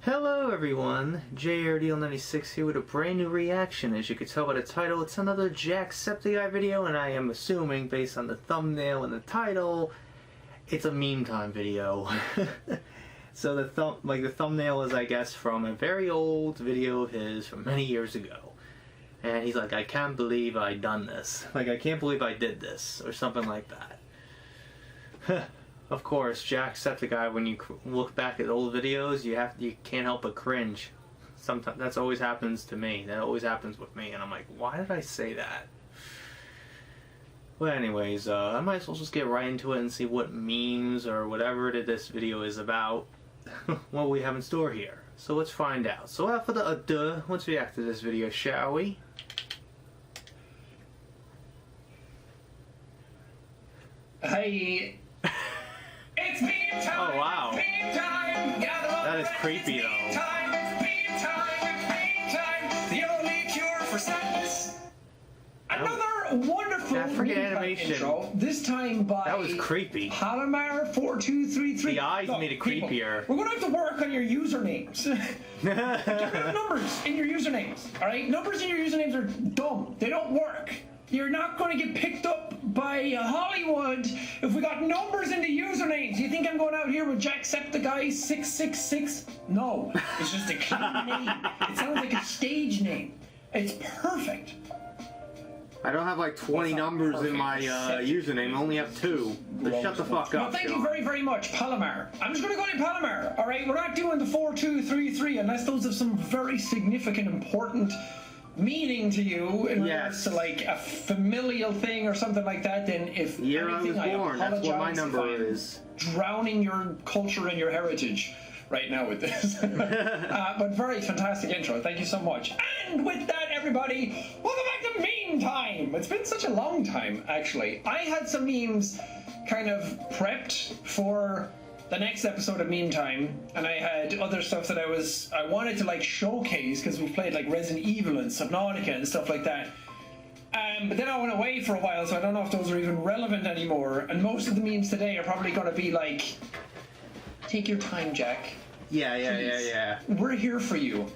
Hello everyone, JRDL96 here with a brand new reaction. As you can tell by the title, it's another Jacksepticeye video, and I am assuming, based on the thumbnail and the title, it's a meme time video. So the thumbnail is, I guess, from a very old video of his from many years ago. And he's like, I can't believe I done this. Like, I can't believe I did this, or something like that. Of course, Jacksepticeye, when you look back at old videos, you can't help but cringe. Sometimes that's always happens to me. That always happens with me, and I'm like, why did I say that? Well, anyways, I might as well just get right into it and see what memes or whatever this video is about, what we have in store here. So let's find out. So without further ado, let's react to this video, shall we? Hey. It's meme time. Oh wow. Meme time. That is creepy though. Meme time. Meme time. The only cure for sadness. Another wonderful that freaking meme animation. Intro. This time by That was creepy. Palomar4233. The eyes made it creepier. We're gonna have to work on your usernames. Get rid of numbers in your usernames. All right, numbers in your usernames are dumb. They don't work. You're not going to get picked up by Hollywood if we got numbers in the usernames. You think I'm going out here with Jacksepticeye 666? No, it's just a clean name. It sounds like a stage name. It's perfect. I don't have like 20 numbers in my username. I only have 2. So shut the fuck up. Well, thank you very, very much, Palomar. I'm just going to go to Palomar. All right, we're not doing the 4233 unless those have some very significant, important meaning to you in regards to like a familial thing or something like that. Then if year anything, I was born, that's what my number is. Drowning your culture and your heritage right now with this. But very fantastic intro. Thank you so much. And with that, everybody, welcome back to Meme Time. It's been such a long time, actually. I had some memes kind of prepped for the next episode of Meme Time, and I had other stuff that I wanted to like showcase because we played like Resident Evil and Subnautica and stuff like that. But then I went away for a while, so I don't know if those are even relevant anymore. And most of the memes today are probably going to be like, take your time, Jack. Yeah. We're here for you.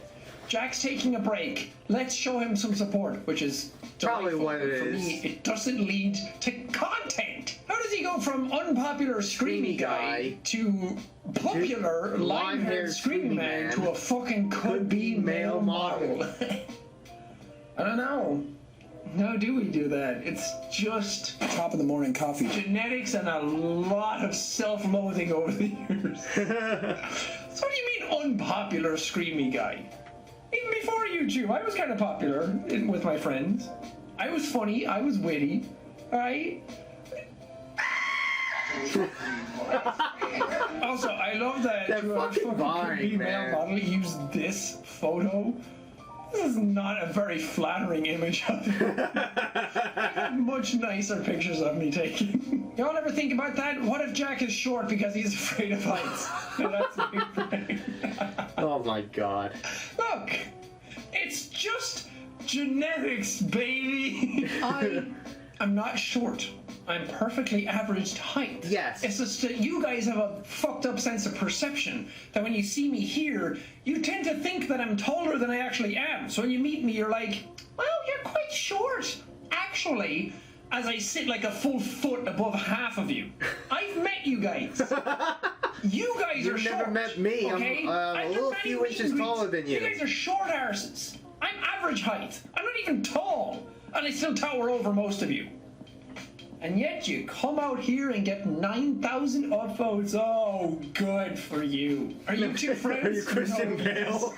Jack's taking a break. Let's show him some support, which is probably what it for is. Me, it doesn't lead to content. How does he go from unpopular screamy guy to popular lime-haired screaming man to a fucking could-be male model? I don't know. How do we do that? It's just top of the morning coffee. Genetics and a lot of self-loathing over the years. So what do you mean unpopular screamy guy? Even before YouTube, I was kind of popular with my friends. I was funny, I was witty, alright? Also, I love that fucking vine, male model used this photo. This is not a very flattering image of me. I got much nicer pictures of me taken. Y'all ever think about that? What if Jack is short because he's afraid of heights? That's my brain. Oh my god. Look, it's just genetics, baby. I'm not short. I'm perfectly average height. Yes. It's just that you guys have a fucked up sense of perception that when you see me here, you tend to think that I'm taller than I actually am. So when you meet me, you're like, well, you're quite short. Actually, as I sit like a full foot above half of you. I've met you guys. You guys are short. You've never met me. Okay? I'm a little few inches taller than you. You guys are short arses. I'm average height. I'm not even tall. And I still tower over most of you. And yet you come out here and get 9,000 upvotes. Oh, good for you. Are you two friends? Are you Christian Bale?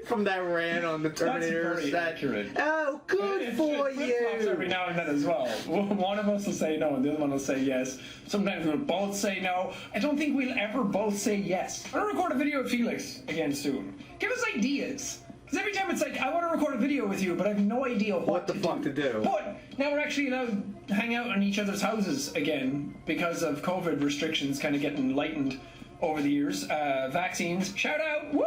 From that rant on the Terminator. That's very accurate. Oh, good for you. Every now and then as well. One of us will say no, and the other one will say yes. Sometimes we'll both say no. I don't think we'll ever both say yes. I'm gonna record a video with Felix again soon. Give us ideas. Because every time it's like, I want to record a video with you, but I have no idea what the fuck to do. But now we're actually allowed to hang out in each other's houses again because of COVID restrictions kind of getting lightened over the years. Vaccines, shout out, woo!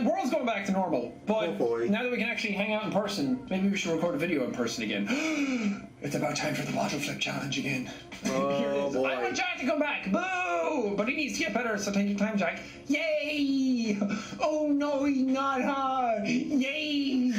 World's going back to normal. But now that we can actually hang out in person, maybe we should record a video in person again. It's about time for the bottle flip challenge again. Oh, Here it is. boy. I want Jack to come back. Boo! But he needs to get better, so take your time, Jack. Yay! Oh no, he's not hard. Yay!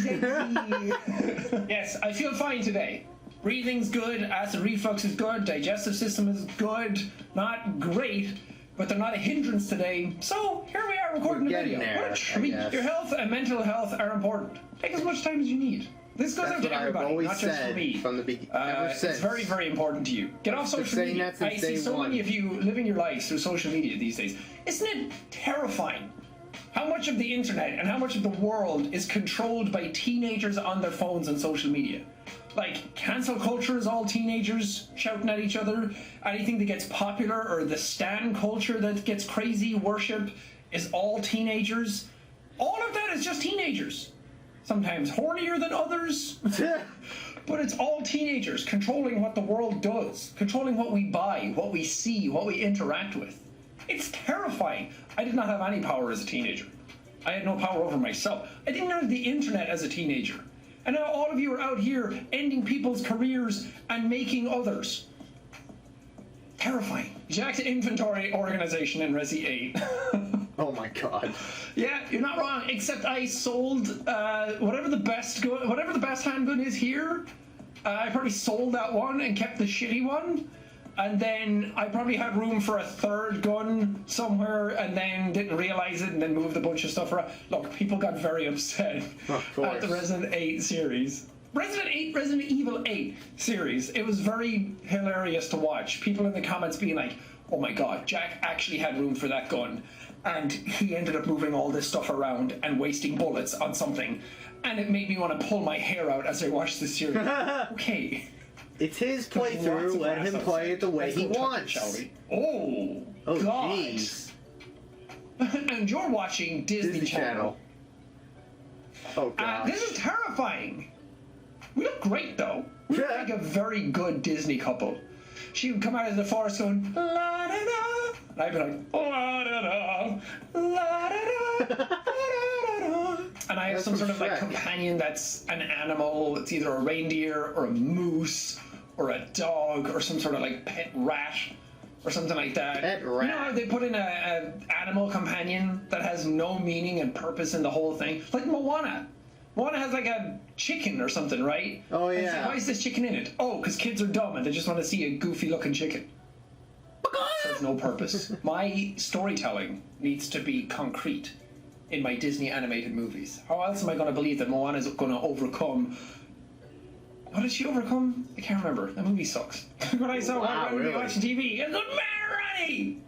Yes, I feel fine today. Breathing's good, acid reflux is good, digestive system is good, not great, but they're not a hindrance today. So here we are recording a video. There, Which, I mean, your health and mental health are important. Take as much time as you need. This goes out to everybody, not just for me. From the beginning, it's very, very important to you. Get off social media. I see so many of you living your lives through social media these days. Isn't it terrifying how much of the internet and how much of the world is controlled by teenagers on their phones and social media? Like, cancel culture is all teenagers shouting at each other. Anything that gets popular, or the stan culture that gets crazy, worship, is all teenagers. All of that is just teenagers. Sometimes hornier than others. But it's all teenagers controlling what the world does, controlling what we buy, what we see, what we interact with. It's terrifying. I did not have any power as a teenager. I had no power over myself. I didn't have the internet as a teenager. And now all of you are out here ending people's careers and making others. Terrifying. Jack's inventory organization in Resi 8. Oh my god. Yeah, you're not wrong. Except I sold whatever the best handgun is here. I probably sold that one and kept the shitty one. And then I probably had room for a third gun somewhere, and then didn't realize it, and then moved a bunch of stuff around. Look, people got very upset at the Resident 8 series. Resident Evil 8 series. It was very hilarious to watch. People in the comments being like, oh my god, Jack actually had room for that gun, and he ended up moving all this stuff around and wasting bullets on something. And it made me want to pull my hair out as I watched the series. Okay. It's his playthrough, let him play it the way he wants. Shall we? Oh god. Jeez. And you're watching Disney Channel. Oh god. This is terrifying. We look great though. We look like a very good Disney couple. She would come out of the forest going, la da da, and I'd be like, la da da, la da da, la da da. And I have some sort of like companion that's an animal. It's either a reindeer or a moose or a dog or some sort of like pet rat or something like that. Pet rat. You know how they put in a animal companion that has no meaning and purpose in the whole thing? Like Moana. Moana has like a chicken or something, right? Oh yeah. Like, why is this chicken in it? Oh, because kids are dumb and they just want to see a goofy looking chicken. Serves no purpose. My storytelling needs to be concrete in my Disney animated movies. How else am I going to believe that Moana is going to overcome... What did she overcome? I can't remember. That movie sucks. When I saw when we watched TV, a good man, Ronnie!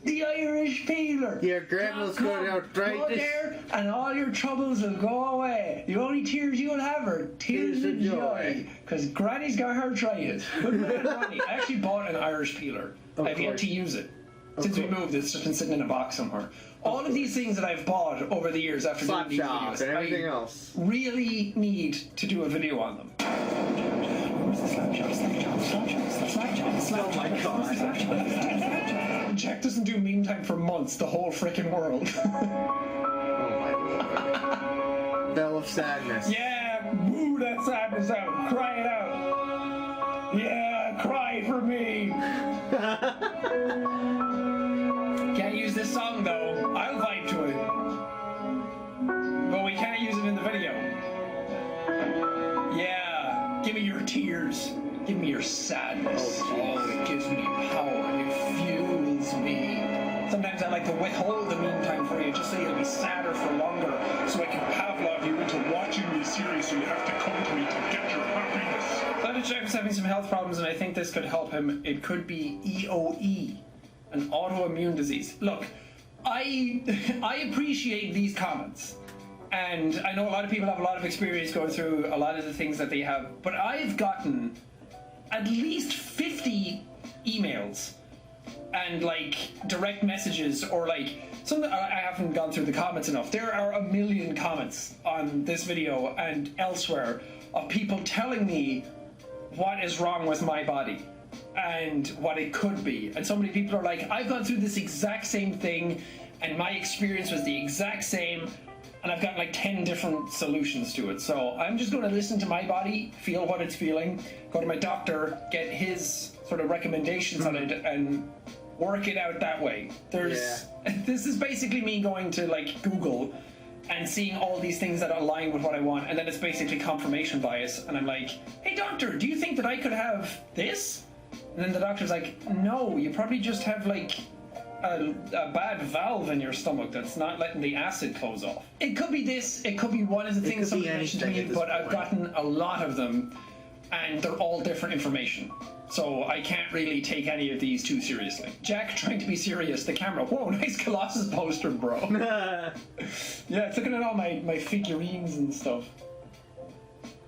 The Irish peeler! Your grandma's going out right go there and all your troubles will go away. The only tears you'll have are tears of joy. Because Granny's got her try it. Good man, Ronnie. I actually bought an Irish peeler. I've yet to use it. Since we moved, it's just been sitting in a box somewhere. All of these things that I've bought over the years after doing these videos, and everything else. Really need to do a video on them. Where's the slapshot? Oh my god. Jack doesn't do meme time for months, the whole frickin' world. Oh my lord. Bell of sadness. Yeah, woo that sadness out. Cry it out. Yeah, cry for me. Can't use this song though. I'll vibe to it. But we can't use it in the video. Yeah, give me your tears. Give me your sadness. Oh, it gives me power. It fuels me. Sometimes I like to withhold the meme time for you just so you'll be sadder for longer, so I can Pavlov you into watching this series so you have to come to me to get your happiness. Planet Jack is having some health problems and I think this could help him. It could be EOE, an autoimmune disease. Look, I appreciate these comments. And I know a lot of people have a lot of experience going through a lot of the things that they have, but I've gotten at least 50 emails and like direct messages or like some. I haven't gone through the comments enough. There are a million comments on this video and elsewhere of people telling me what is wrong with my body and what it could be. And so many people are like, I've gone through this exact same thing and my experience was the exact same. and I've got like 10 different solutions to it. So I'm just going to listen to my body, feel what it's feeling, go to my doctor, get his sort of recommendations on it, and work it out that way. This is basically me going to like Google and seeing all these things that align with what I want, and then it's basically confirmation bias, and I'm like, hey doctor, do you think that I could have this? And then the doctor's like, no, you probably just have like a bad valve in your stomach that's not letting the acid close off. It could be this, it could be one of the things somebody mentioned to me, but I've gotten a lot of them, and they're all different information. So I can't really take any of these too seriously. Jack trying to be serious, the camera. Whoa, nice Colossus poster, bro. Yeah, it's looking at all my figurines and stuff.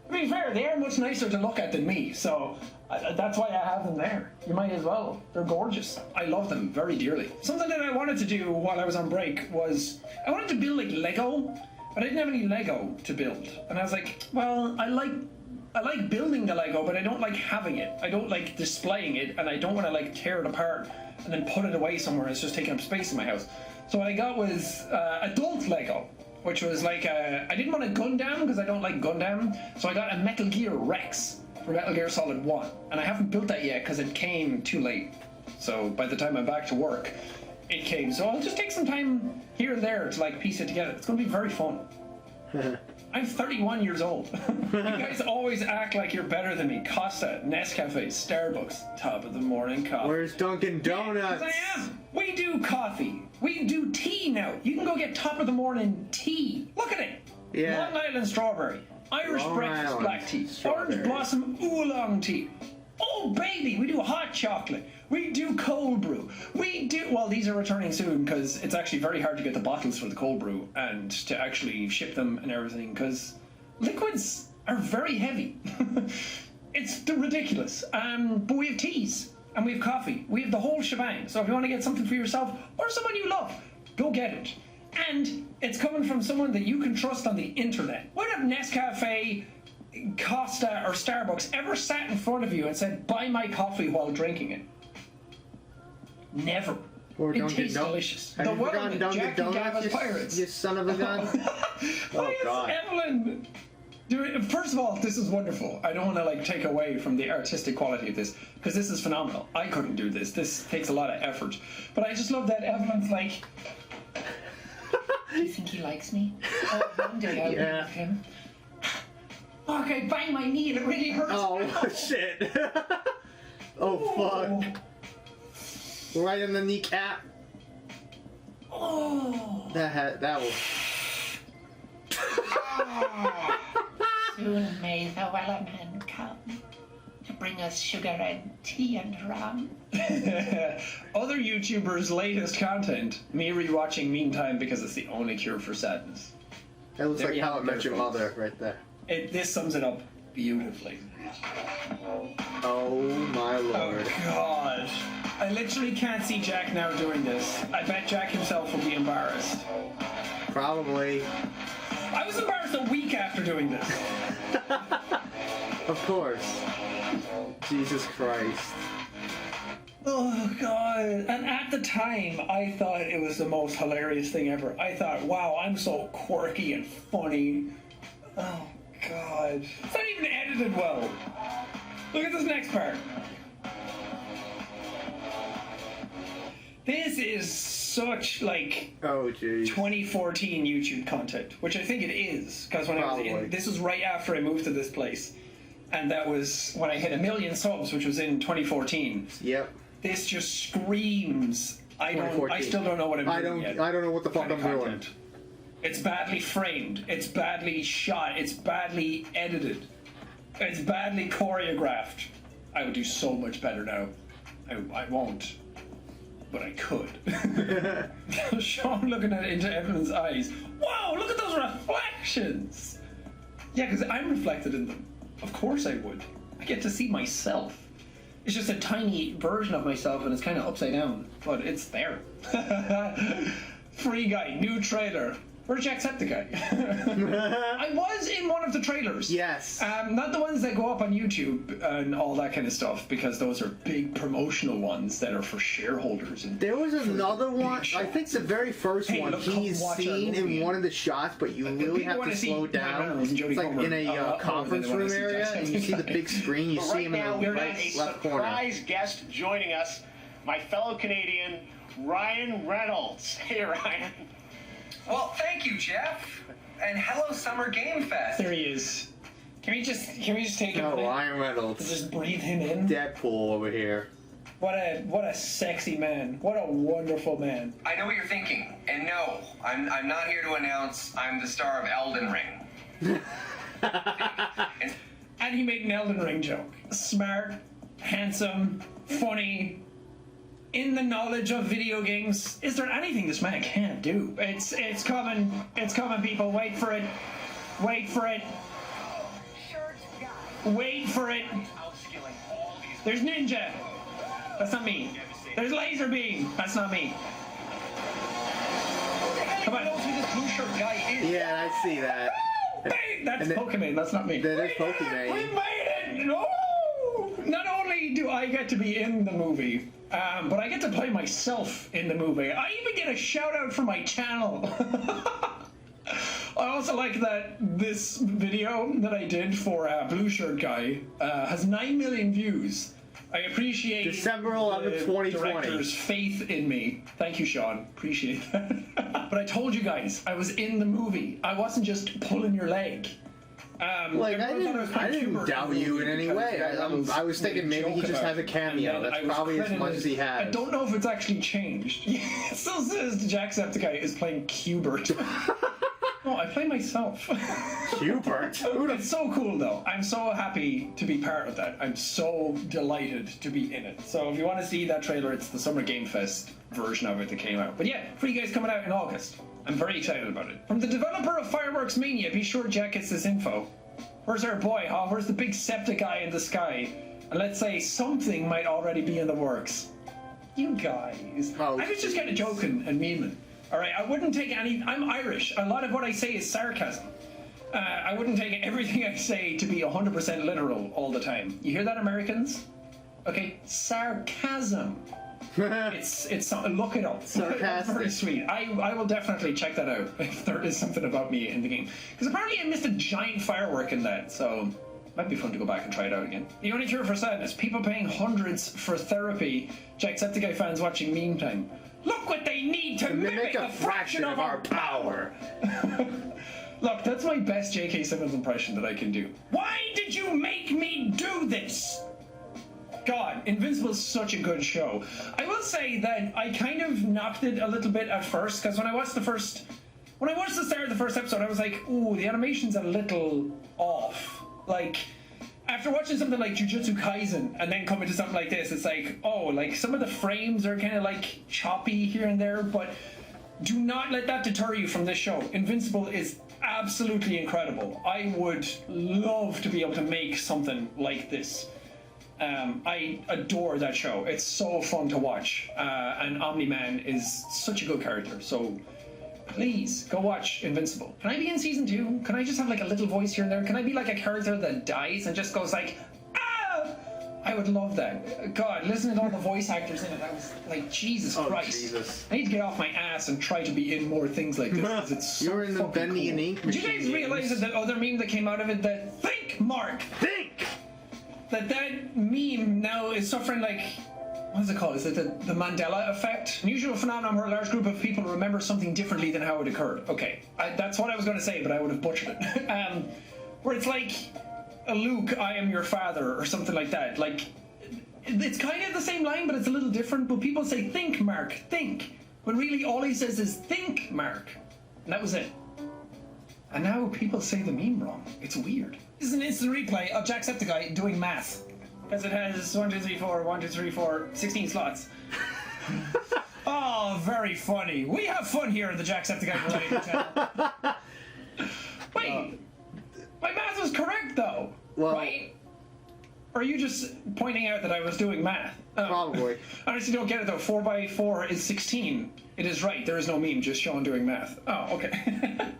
To be fair, they are much nicer to look at than me, so that's why I have them there. You might as well. They're gorgeous. I love them very dearly. Something that I wanted to do while I was on break was, I wanted to build like Lego, but I didn't have any Lego to build. And I was like, well, I like building the Lego, but I don't like having it. I don't like displaying it, and I don't want to like tear it apart and then put it away somewhere. It's just taking up space in my house. So what I got was adult Lego, which was like I didn't want a Gundam because I don't like Gundam, so I got a Metal Gear Rex for Metal Gear Solid 1, and I haven't built that yet because it came too late. So by the time I'm back to work, it came. So I'll just take some time here and there to like piece it together. It's going to be very fun. I'm 31 years old. You guys always act like you're better than me. Costa, Nescafe, Starbucks, top of the morning coffee. Where's Dunkin' Donuts? Yes, I am. We do coffee. We do tea now. You can go get top of the morning tea. Look at it. Yeah. Long Island strawberry, Irish breakfast black tea, orange blossom oolong tea. Oh baby, we do hot chocolate. We do cold brew. We do, well, these are returning soon because it's actually very hard to get the bottles for the cold brew and to actually ship them and everything because liquids are very heavy. It's ridiculous. But we have teas and we have coffee. We have the whole shebang. So if you want to get something for yourself or someone you love, go get it. And it's coming from someone that you can trust on the internet. When have Nescafe, Costa, or Starbucks ever sat in front of you and said, buy my coffee while drinking it? Never. Or it tastes delicious. Have the you forgotten Dunkin' Donuts, Gava's Pirates. you son of a gun? Why is Evelyn doing? First of all, this is wonderful. I don't want to like take away from the artistic quality of this because this is phenomenal. I couldn't do this. This takes a lot of effort. But I just love that Evelyn's like, do you think he likes me? Oh, one day I'll be with him. Fuck, I banged my knee and it really hurts. Oh, shit. Oh, fuck. Right in the kneecap. Oh. That was... Soon may the Wellerman come to bring us sugar and tea and rum. Other YouTubers' latest content, me rewatching Meantime because it's the only cure for sadness. That looks like How I Met Your Mother right there. This sums it up beautifully. Oh my lord. Oh god. I literally can't see Jack now doing this. I bet Jack himself will be embarrassed. Probably. I was embarrassed a week after doing this. Of course. Jesus Christ. Oh god. And at the time, I thought it was the most hilarious thing ever. I thought, wow, I'm so quirky and funny. Oh god. It's not even edited well. Look at this next part. This is such like 2014 YouTube content, which I think it is, because when I was in, this was right after I moved to this place, and that was when I hit 1 million subs, which was in 2014. Yep. This just screams. I still don't know what I'm doing yet. I don't know what the fuck I'm doing. It's badly framed. It's badly shot. It's badly edited. It's badly choreographed. I would do so much better now. I won't. But I could. Sean looking into Evelyn's eyes. Wow, look at those reflections! Yeah, because I'm reflected in them. Of course I would. I get to see myself. It's just a tiny version of myself and it's kind of upside down. But it's there. Free Guy, new trailer. for Jacksepticeye. I was in one of the trailers. Yes. Not the ones that go up on YouTube and all that kind of stuff, because those are big promotional ones that are for shareholders. And there was another one, I think the very first one, look, he's seen in one of the shots, but you really have to slow down. It's like in a conference room area, and you see the big screen, you see him in the right left corner. Surprise guest joining us, my fellow Canadian, Ryan Reynolds. Hey, Ryan. Well, thank you, Jeff, and hello, Summer Game Fest. There he is. Can we just take him? Oh, Ryan Reynolds. Just breathe him in. Deadpool over here. What a sexy man. What a wonderful man. I know what you're thinking, and no, I'm not here to announce I'm the star of Elden Ring. And he made an Elden Ring joke. Smart, handsome, funny, in the knowledge of video games. Is there anything this man can't do? It's coming, people. Wait for it. Wait for it. Wait for it. There's ninja. That's not me. There's laser beam. That's not me. Come on. Yeah, I see that. That's Pokemon. That's not me. That is Pokemon. We made it. No. Not only do I get to be in the movie, but I get to play myself in the movie. I even get a shout out for my channel. I also like that this video that I did for Blue Shirt Guy has 9 million views. I appreciate December 11th, 2020. The director's faith in me. Thank you, Sean. Appreciate that. But I told you guys, I was in the movie. I wasn't just pulling your leg. Like, I didn't doubt you in any way. I was thinking maybe he just has a cameo. That's probably as much as he has. I don't know if it's actually changed. It still says Jacksepticeye is playing Qbert. No, I play myself. Qbert? It's so cool, though. I'm so happy to be part of that. I'm so delighted to be in it. So if you want to see that trailer, it's the Summer Game Fest version of it that came out. But yeah, for you guys coming out in August. I'm very excited about it. From the developer of Fireworks Mania, be sure Jack gets this info. Where's our boy, huh? Where's the big Septiceye in the sky? And let's say something might already be in the works. You guys. Oh, I was just kind of joking and memeing. Alright, I wouldn't take any... I'm Irish. A lot of what I say is sarcasm. I wouldn't take everything I say to be 100% literal all the time. You hear that, Americans? Okay, sarcasm. It's look it up. Sarcastic. Very sweet. I will definitely check that out if there is something about me in the game. Because apparently I missed a giant firework in that, so it might be fun to go back and try it out again. The only cure for sadness, people paying hundreds for therapy, Jacksepticeye fans watching Meme Time. Look what they need to mimic a fraction of our power. Look, that's my best J.K. Simmons impression that I can do. Why did you make me do this? God, Invincible's such a good show. I will say that I kind of knocked it a little bit at first, because when I watched the start of the first episode, I was like, ooh, the animation's a little off. Like, after watching something like Jujutsu Kaisen and then coming to something like this, it's like, oh, like some of the frames are kind of like choppy here and there, but do not let that deter you from this show. Invincible is absolutely incredible. I would love to be able to make something like this. I adore that show. It's so fun to watch. And Omni-Man is such a good character. So please go watch Invincible. Can I be in season 2? Can I just have like a little voice here and there? Can I be like a character that dies and just goes like, ah? I would love that. God, listening to all the voice actors in it, I was like, Jesus Christ. Jesus. I need to get off my ass and try to be in more things like this because it's so You're in the fucking Bendy cool. and Ink Did you machine guys realize that the other meme that came out of it, that think, Mark, Think! that meme now is suffering like, what is it called? Is it the Mandela effect? An unusual phenomenon where a large group of people remember something differently than how it occurred. Okay, that's what I was going to say, but I would have butchered it. Where it's like, Luke, I am your father, or something like that. Like, it's kind of the same line, but it's a little different. But people say, think, Mark, think. When really all he says is, think, Mark. And that was it. And now people say the meme wrong. It's weird. This is an instant replay of Jacksepticeye doing math. Because it has 1, 2, 3, 4, 1, 2, 3, 4, 16 slots. Oh, very funny. We have fun here at the Jacksepticeye related channel. Wait, my math was correct though, Well, right? Or are you just pointing out that I was doing math? Probably. I honestly don't get it though. 4 by 4 is 16. It is right. There is no meme, just Sean doing math. Oh, okay.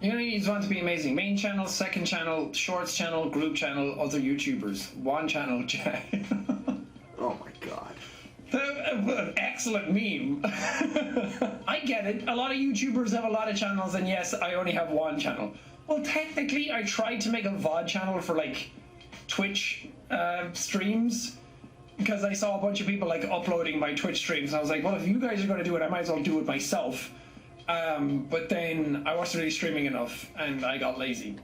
Unity needs one to be amazing. Main channel, second channel, shorts channel, group channel, other YouTubers. One channel, Jack. Oh my god. Excellent meme. I get it. A lot of YouTubers have a lot of channels, and yes, I only have one channel. Well, technically, I tried to make a VOD channel for like Twitch streams because I saw a bunch of people like uploading my Twitch streams, and I was like, well, if you guys are going to do it, I might as well do it myself. But then I wasn't really streaming enough, and I got lazy.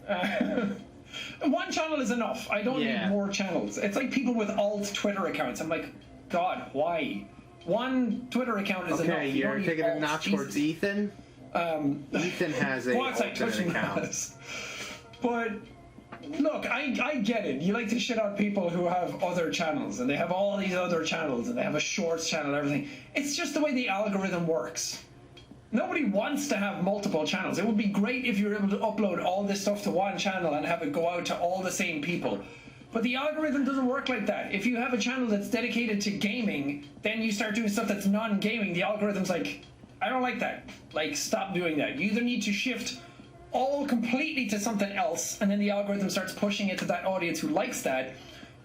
One channel is enough. I don't need more channels. It's like people with alt Twitter accounts. I'm like, God, why? One Twitter account is enough. Okay, you're taking a notch towards Ethan? Ethan has a alternate account. But look, I get it. You like to shit on people who have other channels, and they have all these other channels, and they have a shorts channel and everything. It's just the way the algorithm works. Nobody wants to have multiple channels. It would be great if you were able to upload all this stuff to one channel and have it go out to all the same people. But the algorithm doesn't work like that. If you have a channel that's dedicated to gaming, then you start doing stuff that's non-gaming, the algorithm's like, I don't like that. Like, stop doing that. You either need to shift all completely to something else, and then the algorithm starts pushing it to that audience who likes that,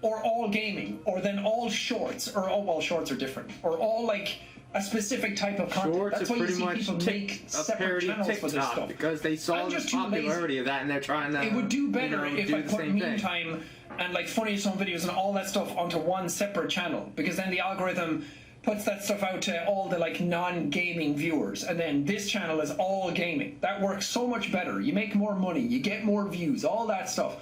or all gaming, or then all shorts, or all, well, shorts are different, or all like a specific type of content. Shorts That's are why you pretty see much people make a separate parody of channels for this TikTok stuff. because they saw the popularity of that and they're trying to. It would do better if I the put same meme thing. time and like funny song videos and all that stuff onto one separate channel, because then the algorithm puts that stuff out to all the like non-gaming viewers, and then this channel is all gaming. That works so much better. You make more money, you get more views, all that stuff.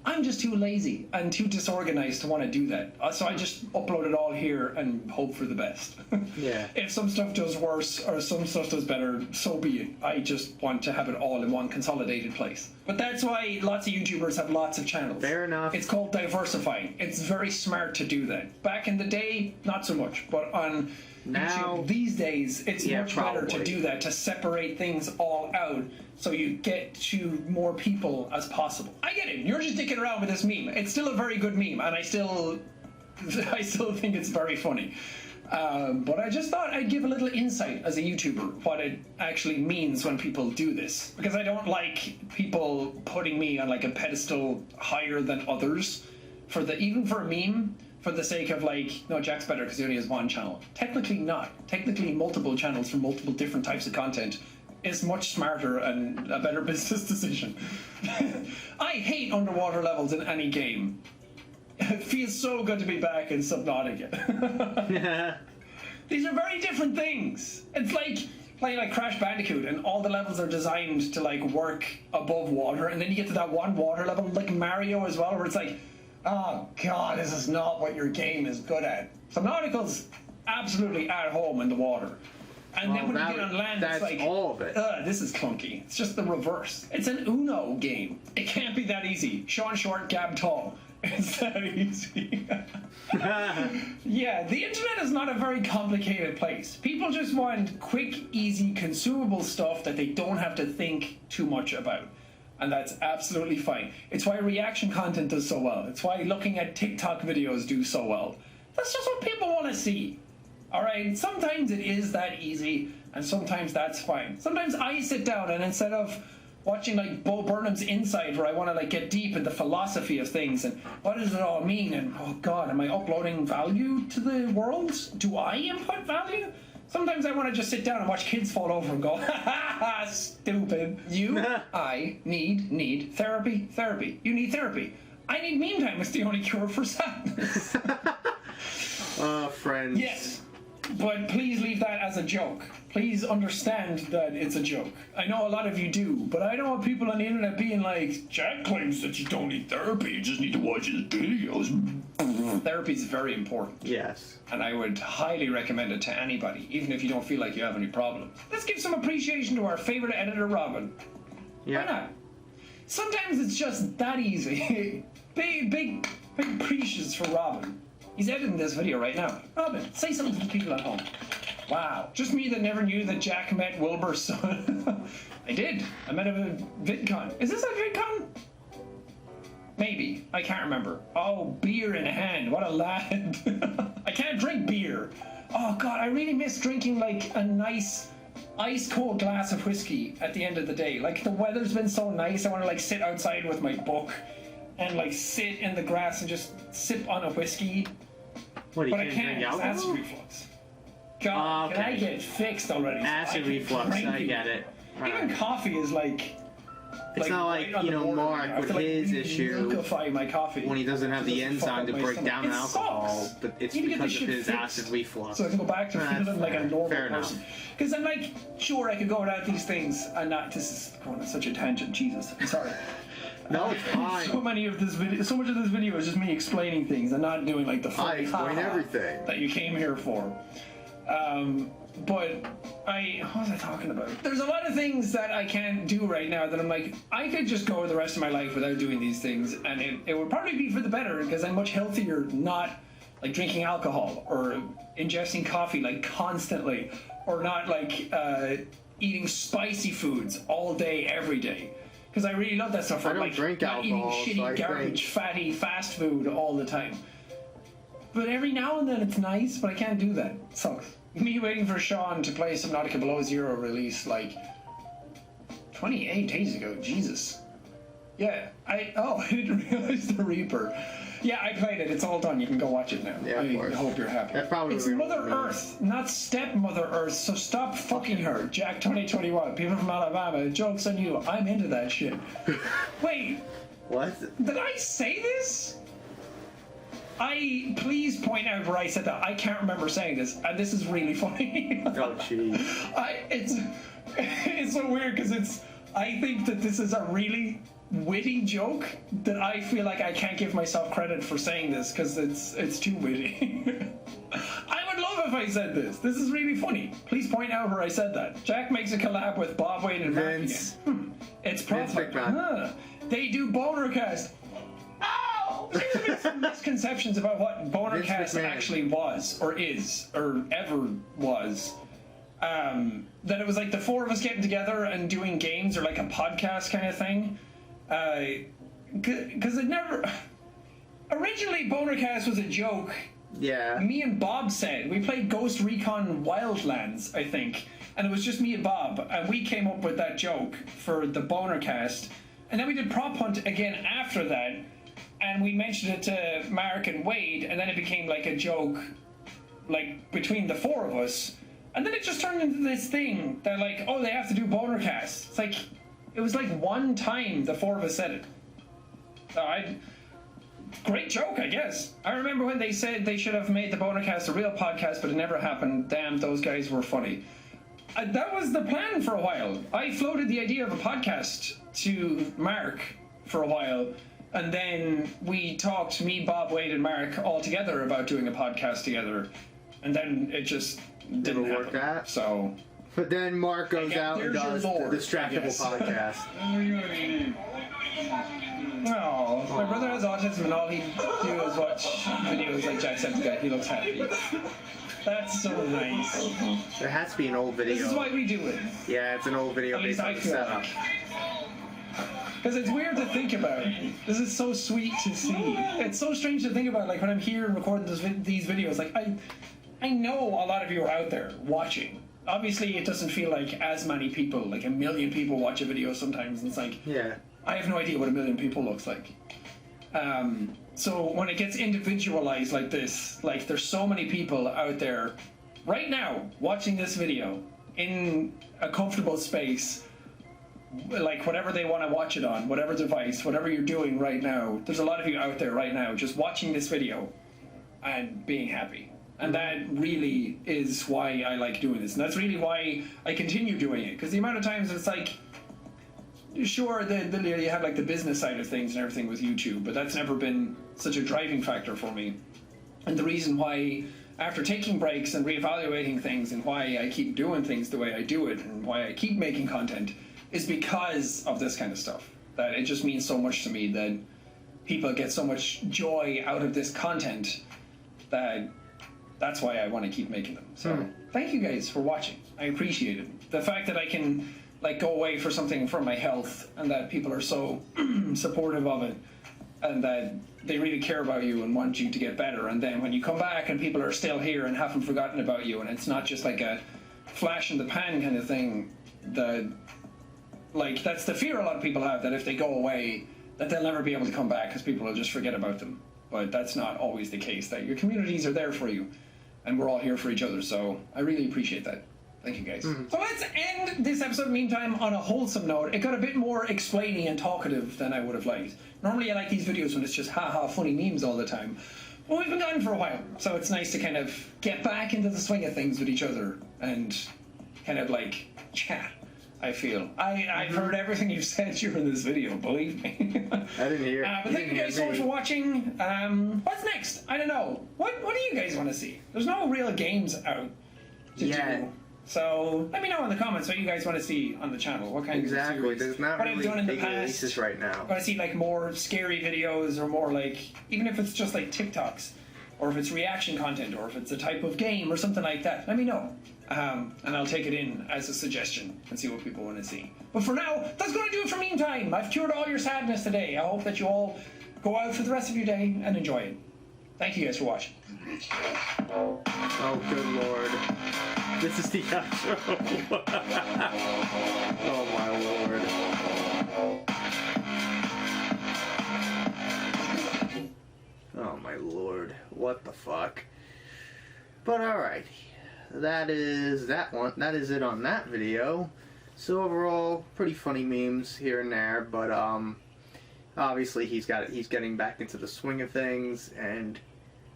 I'm just too lazy and too disorganized to want to do that. So I just upload it all here and hope for the best. Yeah. If some stuff does worse or some stuff does better, so be it. I just want to have it all in one consolidated place. But that's why lots of YouTubers have lots of channels. Fair enough. It's called diversifying. It's very smart to do that. Back in the day, not so much. But on now, YouTube these days, it's much better to probably. do that, to separate things all out so you get to more people as possible. I get it. You're just dicking around with this meme. It's still a very good meme, and I still think it's very funny. But I just thought I'd give a little insight as a YouTuber what it actually means when people do this, because I don't like people putting me on like a pedestal higher than others for the even for a meme. For the sake of like, no, Jack's better because he only has one channel. Technically not. Technically multiple channels for multiple different types of content is much smarter and a better business decision. I hate underwater levels in any game. It feels so good to be back in Subnautica. These are very different things. It's like playing like Crash Bandicoot and all the levels are designed to like work above water, and then you get to that one water level like Mario as well, where it's like, oh god, this is not what your game is good at. Subnautica's absolutely at home in the water. And then when you get on land, it's like, all of it. This is clunky. It's just the reverse. It's an Uno game. It can't be that easy. Sean Short, Gab Tall. It's that easy. Yeah, the internet is not a very complicated place. People just want quick, easy, consumable stuff that they don't have to think too much about. And that's absolutely fine. It's why reaction content does so well. It's why looking at TikTok videos do so well. That's just what people want to see. Alright, sometimes it is that easy, and sometimes that's fine. Sometimes I sit down and instead of watching like Bo Burnham's Inside, where I want to like get deep in the philosophy of things and what does it all mean, and oh god, am I uploading value to the world? Do I input value? Sometimes I want to just sit down and watch kids fall over and go, ha ha ha, stupid. I need therapy. You need therapy. I need meme time. It's the only cure for sadness. Friends. Yes, but please leave that as a joke. Please understand that it's a joke. I know a lot of you do, but I don't want people on the internet being like, Jack claims that you don't need therapy, you just need to watch his videos. Therapy is very important. Yes. And I would highly recommend it to anybody, even if you don't feel like you have any problems. Let's give some appreciation to our favorite editor, Robin. Yeah. Why not? Sometimes it's just that easy. big appreciations for Robin. He's editing this video right now. Robin, say something to the people at home. Wow. Just me that never knew that Jack met Wilbur's son. I did. I met him at VidCon. Is this at VidCon? Maybe. I can't remember. Oh, beer in hand. What a lad. I can't drink beer. Oh, God, I really miss drinking, like, a nice ice-cold glass of whiskey at the end of the day. Like, the weather's been so nice, I want to, like, sit outside with my book and, like, sit in the grass and just sip on a whiskey. What, you But I can't can't. drink It's acid alcohol? reflux. God, can I get fixed already? So Acid I can reflux, drink I it. get it. Even Alright. coffee is like... It's not right like, on you the know, border. Mark I have with to, like, his really issue liquefy my coffee. when he doesn't have the It doesn't fuck enzyme up to my break stomach. down It alcohol, sucks. but it's You need to get because this of shit his fixed acid reflux. So I can go back to That's feeling like a fair. normal Fair person. enough. Because I'm like, sure, I could go without these things and not. This is going on such a tangent. Jesus, I'm sorry. No, it's fine. So much of this video is just me explaining things and not doing like the I funny explain ha-ha everything. that you came here for. But what was I talking about? There's a lot of things that I can't do right now that I'm like, I could just go the rest of my life without doing these things, and it would probably be for the better because I'm much healthier not like drinking alcohol or ingesting coffee like constantly, or not like eating spicy foods all day every day. Because I really love that stuff. I Or, don't like, drink not eating alcohol, shitty so I garbage, think- fatty fast food all the time. But every now and then it's nice, but I can't do that. It sucks. Me waiting for Sean to play Subnautica Below Zero release like 28 days ago. Jesus. Yeah, I didn't realize the Reaper. Yeah, I played it. It's all done. You can go watch it now. Yeah, of course. I hope you're happy. That probably It's will be Mother me. Earth, not Stepmother Earth, so stop fucking her. Jack 2021. People from Alabama. Joke's on you. I'm into that shit. Wait, What? did I say this? Please point out where I said that. I can't remember saying this, and this is really funny. Oh, jeez. It's so weird because I think that this is a really witty joke that I feel like I can't give myself credit for saying this because it's too witty. I would love if I said this. This is really funny. Please point out where I said that. Jack makes a collab with Bob Wade and Mark Vince. again. It's Vince perfect. McMahon. They do Bonercast. Ow! There's some misconceptions about what Bonercast McMahon. actually was, or is, or ever was. That it was like the four of us getting together and doing games or like a podcast kind of thing. Because it never... Originally, Bonercast was a joke. Yeah. Me and Bob said, we played Ghost Recon Wildlands, I think, and it was just me and Bob, and we came up with that joke for the Bonercast, and then we did Prop Hunt again after that, and we mentioned it to Mark and Wade, and then it became like a joke, like, between the four of us, and then it just turned into this thing that, like, oh, they have to do Bonercast. It's like, it was like one time the four of us said it. Great joke, I guess. I remember when they said they should have made the Bonercast a real podcast, but it never happened. Damn, those guys were funny. That was the plan for a while. I floated the idea of a podcast to Mark for a while, and then we talked, me, Bob, Wade, and Mark, all together about doing a podcast together, and then it just didn't Never worked happen. out? So... But then Mark goes out and there's your does the lore, I Distractable guess. podcast. Oh, my brother has autism and all he do is watch videos like Jacksepticeye. He looks happy. That's so nice. There has to be an old video. This is why we do it. Yeah, it's an old video At least based on I the feel setup. like. Because it's weird to think about. This is so sweet to see. It's so strange to think about, like, when I'm here and recording these videos. Like, I know a lot of you are out there watching. Obviously, it doesn't feel like as many people, like 1 million people watch a video sometimes. And it's like, Yeah. I have no idea what 1 million people looks like. So when it gets individualized like this, like there's so many people out there right now watching this video in a comfortable space, like whatever they want to watch it on, whatever device, whatever you're doing right now, there's a lot of you out there right now just watching this video and being happy. And that really is why I like doing this. And that's really why I continue doing it. Because the amount of times it's like, sure, you have like the business side of things and everything with YouTube, but that's never been such a driving factor for me. And the reason why, after taking breaks and reevaluating things and why I keep doing things the way I do it and why I keep making content, is because of this kind of stuff. That it just means so much to me that people get so much joy out of this content that that's why I want to keep making them. So thank you guys for watching. I appreciate it. The fact that I can like go away for something for my health and that people are so supportive of it and that they really care about you and want you to get better. And then when you come back and people are still here and haven't forgotten about you, and it's not just like a flash in the pan kind of thing, that's the fear a lot of people have, that if they go away, that they'll never be able to come back because people will just forget about them. But that's not always the case, that your communities are there for you, and we're all here for each other, so I really appreciate that. Thank you, guys. So let's end this episode, meantime, on a wholesome note. It got a bit more explainy and talkative than I would have liked. Normally I like these videos when it's just ha-ha funny memes all the time. But we've been gone for a while, so it's nice to kind of get back into the swing of things with each other and kind of like chat, I feel. I've heard everything you've said during this video, believe me. I didn't hear. But thank you guys so much for watching. What's next? I don't know. What do you guys want to see? There's no real games out to do. So let me know in the comments what you guys want to see on the channel. What kind of series? There's not what really I've done in the big past. releases right now. Want to see like more scary videos, or more like, even if it's just like TikToks, or if it's reaction content, or if it's a type of game or something like that. Let me know, and I'll take it in as a suggestion and see what people want to see. But for now, that's going to do it for meantime. I've cured all your sadness today. I hope that you all go out for the rest of your day and enjoy it. Thank you guys for watching. Oh, good lord. This is the outro. Oh, my lord. Oh, my lord. What the fuck? But alright. That is that one. That is it on that video. So overall, pretty funny memes here and there, but obviously he's getting back into the swing of things, and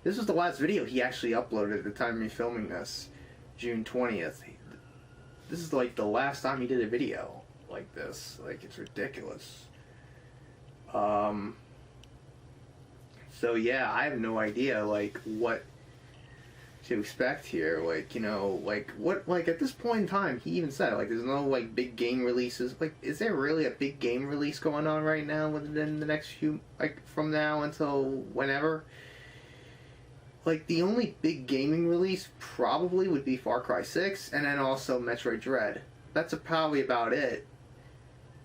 this was the last video he actually uploaded at the time of me filming this, June 20th. This is like the last time he did a video like this. Like, it's ridiculous. So yeah, I have no idea like what to expect here. Like, you know, like what, like at this point in time, he even said like there's no like big game releases. Like, is there really a big game release going on right now within the next few, like from now until whenever? Like, the only big gaming release probably would be Far Cry 6, and then also Metroid Dread. That's probably about it.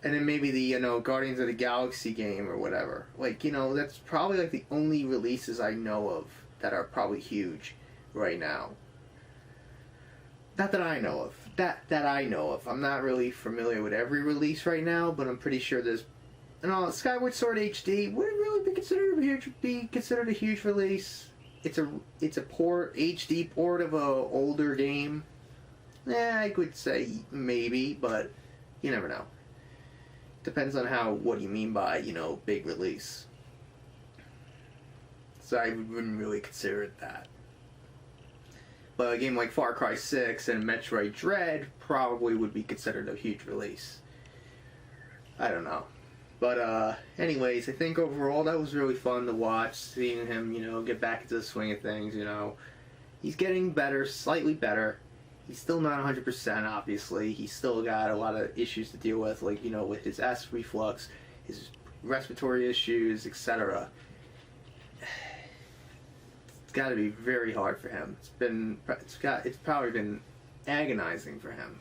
And then maybe the, you know, Guardians of the Galaxy game or whatever. Like, you know, that's probably like the only releases I know of that are probably huge right now. Not that I know of. That I know of. I'm not really familiar with every release right now, but I'm pretty sure there's... And all, Skyward Sword HD would really be considered a huge release. It's a HD port of a older game. I could say maybe, but you never know. Depends on what you mean by, you know, big release. So I wouldn't really consider it that. But a game like Far Cry 6 and Metroid Dread probably would be considered a huge release. I don't know. But, anyways, I think overall that was really fun to watch, seeing him, you know, get back into the swing of things, you know. He's getting better, slightly better. He's still not 100%, obviously. He's still got a lot of issues to deal with, like, you know, with his acid reflux, his respiratory issues, etc. It's got to be very hard for him. It's probably been agonizing for him.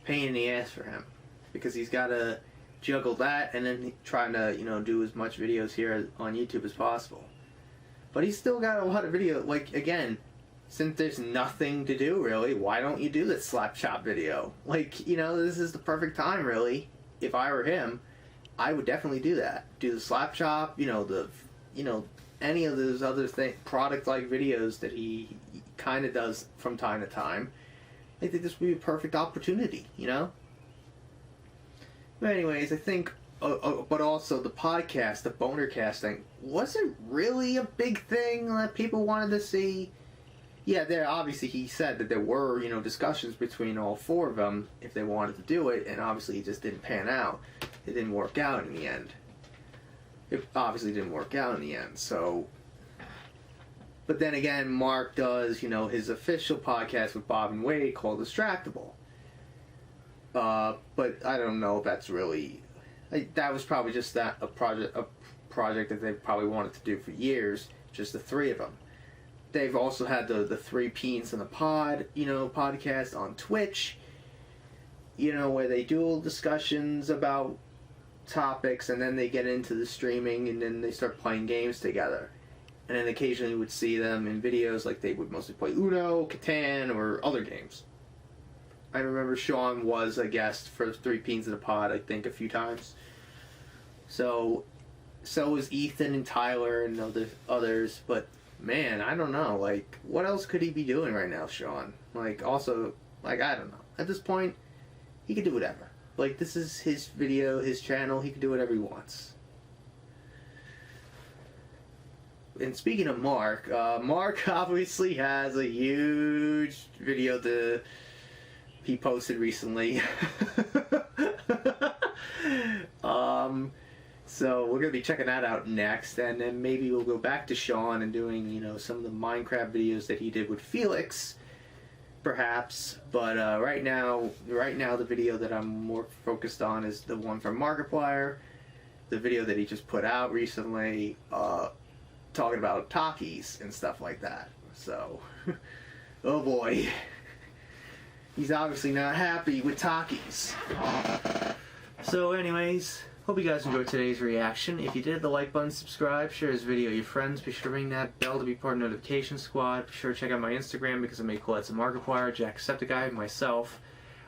Pain in the ass for him. Because he's got to juggle that and then trying to, you know, do as much videos here on YouTube as possible. But he's still got a lot of video. Like, again, since there's nothing to do really, why don't you do this slap chop video? Like, you know, this is the perfect time really. If I were him, I would definitely do that. Do the slap chop, you know, any of those other product like videos that he kind of does from time to time. I think this would be a perfect opportunity, you know? But anyways, I think, but also the podcast, the boner casting, wasn't really a big thing that people wanted to see. Yeah, there obviously he said that there were, you know, discussions between all four of them if they wanted to do it, and obviously it just didn't pan out. It didn't work out in the end. It obviously didn't work out in the end, so... But then again, Mark does, you know, his official podcast with Bob and Wade called Distractable. But I don't know if that's really... that was probably just a project that they probably wanted to do for years, just the three of them. They've also had the Three Peens in the Pod, you know, podcast on Twitch, you know, where they do discussions about topics, and then they get into the streaming, and then they start playing games together. And then occasionally you would see them in videos, like they would mostly play Uno, Catan, or other games. I remember Sean was a guest for 3 Peens in a Pod, I think, a few times. So was Ethan and Tyler and others, but man, I don't know, like, what else could he be doing right now, Sean? Like, also, like, I don't know. At this point, he could do whatever. Like, this is his video, his channel, he can do whatever he wants. And speaking of Mark, Mark obviously has a huge video that he posted recently. So we're going to be checking that out next, and then maybe we'll go back to Sean and doing, you know, some of the Minecraft videos that he did with Felix, perhaps. But right now the video that I'm more focused on is the one from Markiplier, the video that he just put out recently, talking about Takis and stuff like that. So, oh boy, he's obviously not happy with Takis. So anyways, hope you guys enjoyed today's reaction. If you did, the like button, subscribe, share this video with your friends. Be sure to ring that bell to be part of the notification squad. Be sure to check out my Instagram because I make collabs with Markiplier, Jacksepticeye, myself.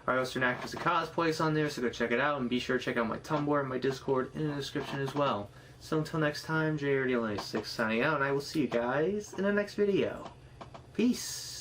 I also act as a cosplays on there, so go check it out. And be sure to check out my Tumblr and my Discord in the description as well. So until next time, JRD96 signing out, and I will see you guys in the next video. Peace!